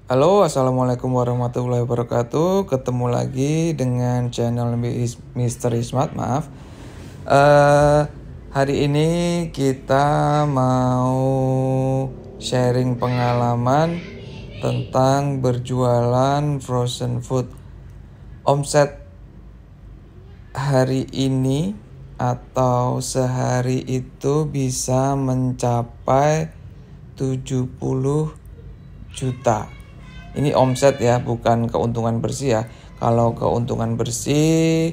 Halo, assalamualaikum warahmatullahi wabarakatuh. Ketemu lagi dengan channel Misteri Smart. Maaf. Hari ini kita mau sharing pengalaman tentang berjualan frozen food. Omset hari ini atau sehari itu bisa mencapai 70 juta. Ini omset ya, bukan keuntungan bersih ya. Kalau keuntungan bersih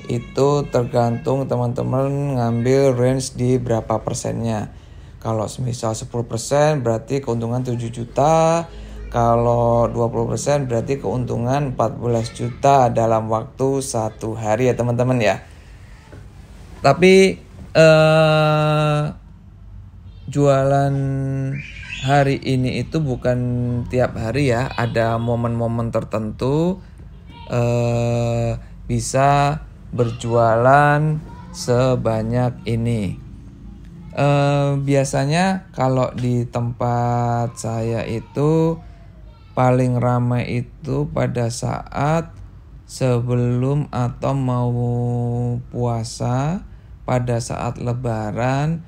itu tergantung teman-teman ngambil range di berapa persennya. Kalau semisal 10% berarti keuntungan 7 juta. Kalau 20% berarti keuntungan 14 juta dalam waktu 1 hari ya teman-teman ya. Tapi jualan hari ini itu bukan tiap hari ya, ada momen-momen tertentu bisa berjualan sebanyak ini. Biasanya kalau di tempat saya itu paling ramai itu pada saat sebelum atau mau puasa, pada saat lebaran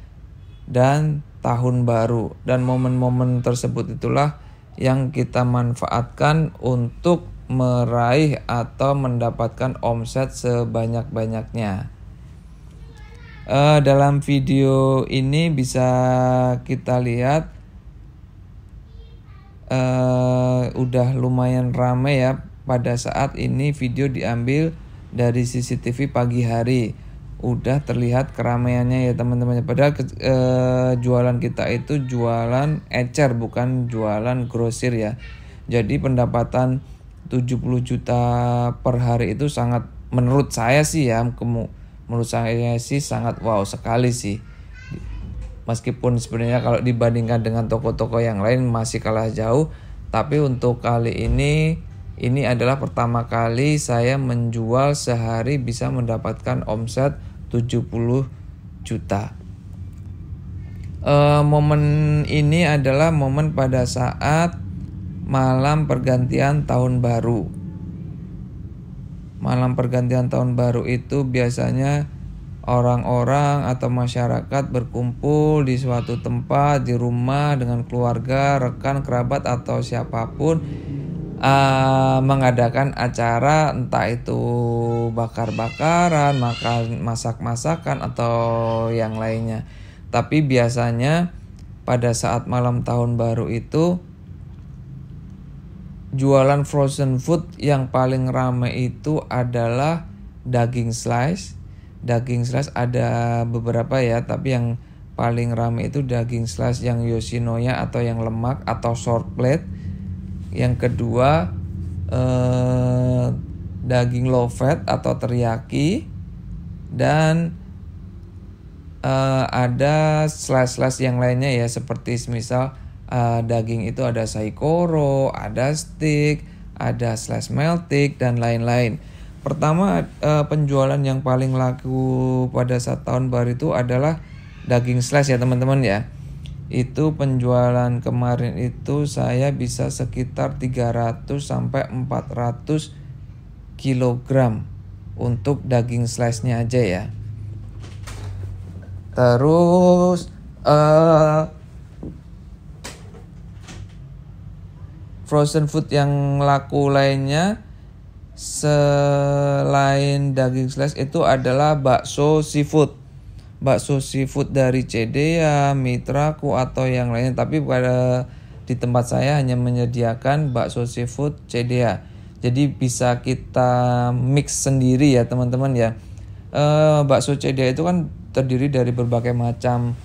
dan tahun baru, dan momen-momen tersebut itulah yang kita manfaatkan untuk meraih atau mendapatkan omset sebanyak-banyaknya. Dalam video ini bisa kita lihat udah lumayan ramai ya. Pada saat ini video diambil dari CCTV pagi hari. Udah terlihat keramaiannya ya teman-teman. Padahal jualan kita itu jualan ecer, bukan jualan grosir ya. Jadi pendapatan 70 juta per hari itu sangat, menurut saya sih ya, menurut saya sih sangat wow sekali sih. Meskipun sebenarnya kalau dibandingkan dengan toko-toko yang lain masih kalah jauh, tapi untuk kali ini adalah pertama kali saya menjual sehari bisa mendapatkan omset 70 juta. Momen ini adalah momen pada saat malam pergantian tahun baru. Malam pergantian tahun baru itu biasanya orang-orang atau masyarakat berkumpul di suatu tempat, di rumah dengan keluarga, rekan, kerabat atau siapapun, mengadakan acara, entah itu bakar-bakaran, masak-masakan atau yang lainnya. Tapi biasanya pada saat malam tahun baru itu jualan frozen food yang paling ramai itu adalah daging slice. Daging slice ada beberapa ya, tapi yang paling ramai itu daging slice yang Yoshinoya atau yang lemak atau short plate. Yang kedua daging low fat atau teriyaki, dan ada slice yang lainnya ya, seperti misal daging itu ada saikoro, ada steak, ada slice meltik dan lain-lain. Pertama penjualan yang paling laku pada saat tahun baru itu adalah daging slice ya teman-teman ya. Itu penjualan kemarin itu saya bisa sekitar 300 sampai 400 kilogram untuk daging slice-nya aja ya. Terus frozen food yang laku lainnya selain daging slice itu adalah bakso seafood. Bakso seafood dari Cedea, Mitraku atau yang lainnya. Tapi di tempat saya hanya menyediakan bakso seafood Cedea. Jadi bisa kita mix sendiri ya teman-teman ya. Bakso Cedea itu kan terdiri dari berbagai macam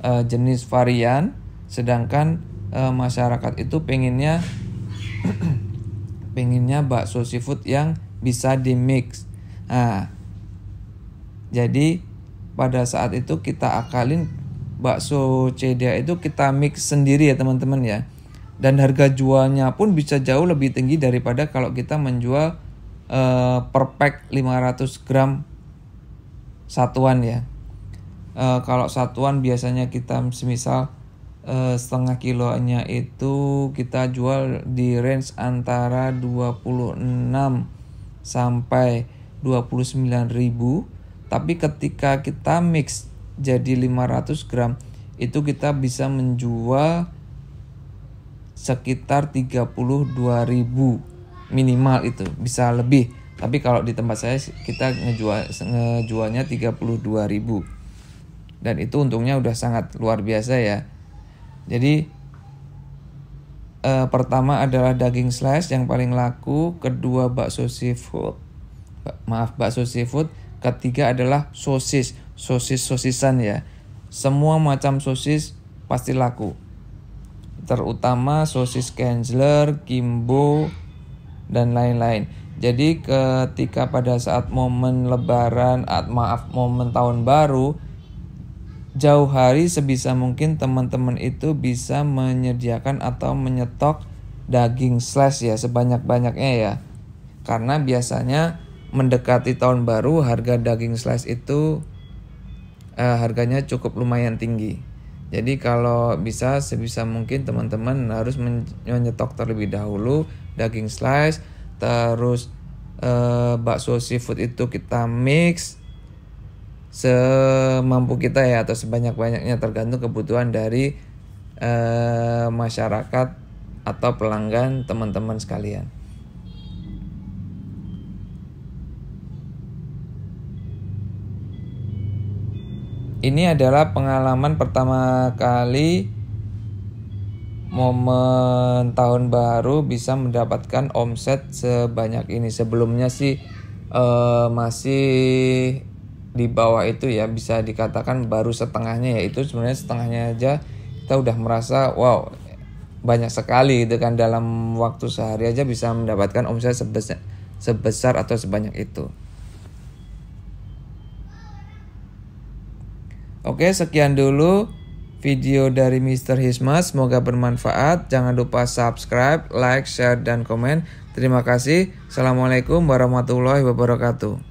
jenis varian. Sedangkan masyarakat itu pengennya bakso seafood yang bisa di mix. Nah, jadi pada saat itu kita akalin bakso Cedea itu kita mix sendiri ya teman-teman ya. Dan harga jualnya pun bisa jauh lebih tinggi daripada kalau kita menjual per pack 500 gram satuan ya. Kalau satuan biasanya kita semisal setengah kilonya itu kita jual di range antara 26 sampai 29.000. Tapi ketika kita mix jadi 500 gram itu kita bisa menjual sekitar 32.000 minimal, itu bisa lebih. Tapi kalau di tempat saya kita ngejualnya 32.000. Dan itu untungnya udah sangat luar biasa ya. Jadi pertama adalah daging slice yang paling laku, kedua bakso seafood. Bakso seafood, ketiga adalah sosisan ya. Semua macam sosis pasti laku. Terutama sosis Kenzler, Kimbo, dan lain-lain. Jadi ketika pada saat momen lebaran, momen tahun baru, jauh hari sebisa mungkin teman-teman itu bisa menyediakan atau menyetok daging slice ya sebanyak-banyaknya ya. Karena biasanya mendekati tahun baru harga daging slice itu harganya cukup lumayan tinggi. Jadi kalau bisa sebisa mungkin teman-teman harus menyetok terlebih dahulu daging slice. Terus bakso seafood itu kita mix semampu kita ya, atau sebanyak-banyaknya tergantung kebutuhan dari masyarakat atau pelanggan teman-teman sekalian. Ini adalah pengalaman pertama kali momen tahun baru bisa mendapatkan omset sebanyak ini. Sebelumnya sih masih di bawah itu ya, bisa dikatakan baru setengahnya ya. Itu sebenarnya setengahnya aja kita udah merasa wow banyak sekali gitu kan. Dalam waktu sehari aja bisa mendapatkan omset sebesar atau sebanyak itu. Oke, sekian dulu video dari Mr. Hismas, semoga bermanfaat. Jangan lupa subscribe, like, share, dan komen. Terima kasih. Assalamualaikum warahmatullahi wabarakatuh.